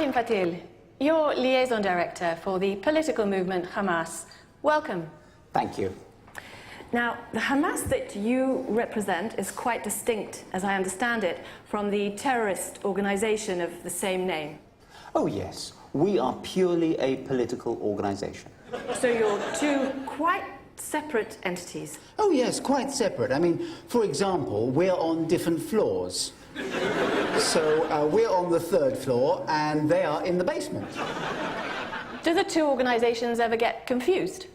Ibrahim Fatil, you're liaison director for the political movement Hamas. Welcome. Thank you. Now, the Hamas that you represent is quite distinct, as I understand it, from the terrorist organization of the same name. Oh yes, we are purely a political organization. So you're two quite separate entities. Oh yes, quite separate. I mean, for example, we're on different floors. So we're on the 3rd floor and they are in the basement. Do the two organizations ever get confused?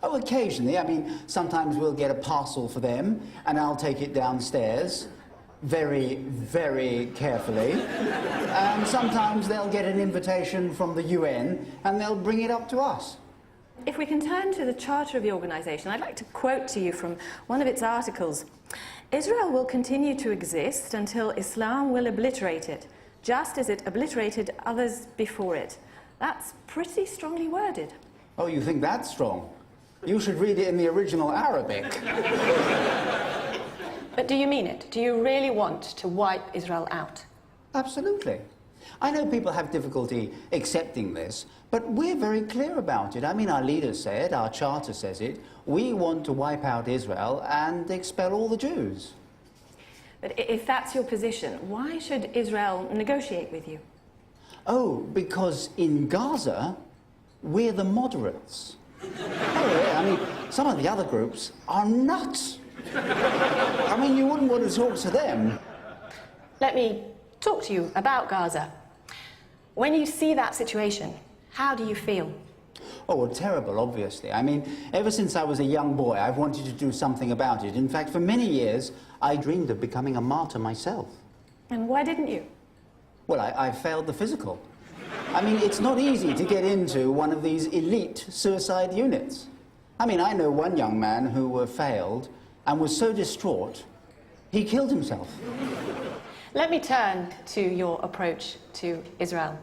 Oh, occasionally. I mean, sometimes we'll get a parcel for them and I'll take it downstairs very, very carefully. And sometimes they'll get an invitation from the UN and they'll bring it up to us. If we can turn to the charter of the organization, I'd like to quote to you from one of its articles. Israel will continue to exist until Islam will obliterate it, just as it obliterated others before it. That's pretty strongly worded. Oh, you think that's strong? You should read it in the original Arabic. But do you mean it? Do you really want to wipe Israel out? Absolutely. I know people have difficulty accepting this, but we're very clear about it. I mean, our leaders say it, our charter says it. We want to wipe out Israel and expel all the Jews. But if that's your position, why should Israel negotiate with you? Oh, because in Gaza, we're the moderates. Oh, yeah, I mean, some of the other groups are nuts. I mean, you wouldn't want to talk to them. Let me talk to you about Gaza. When you see that situation, how do you feel? Oh, well, terrible, obviously. I mean, ever since I was a young boy, I've wanted to do something about it. In fact, for many years, I dreamed of becoming a martyr myself. And why didn't you? Well, I failed the physical. I mean, it's not easy to get into one of these elite suicide units. I mean, I know one young man who failed and was so distraught, he killed himself. Let me turn to your approach to Israel.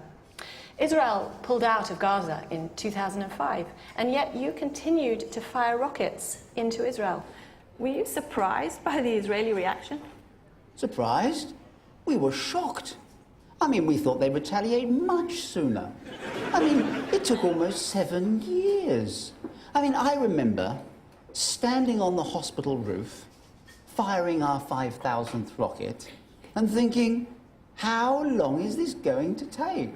Israel pulled out of Gaza in 2005, and yet you continued to fire rockets into Israel. Were you surprised by the Israeli reaction? Surprised? We were shocked. I mean, we thought they'd retaliate much sooner. I mean, it took almost 7 years. I mean, I remember standing on the hospital roof, firing our 5,000th rocket, and thinking, how long is this going to take?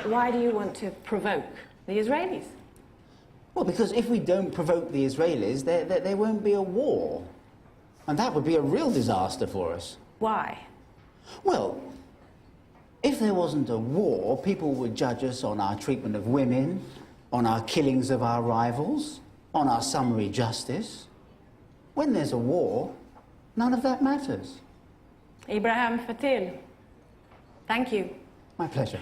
Why do you want to provoke the Israelis? Well, because if we don't provoke the Israelis, there won't be a war. And that would be a real disaster for us. Why? Well, if there wasn't a war, people would judge us on our treatment of women, on our killings of our rivals, on our summary justice. When there's a war, none of that matters. Ibrahim Fatil, thank you. My pleasure.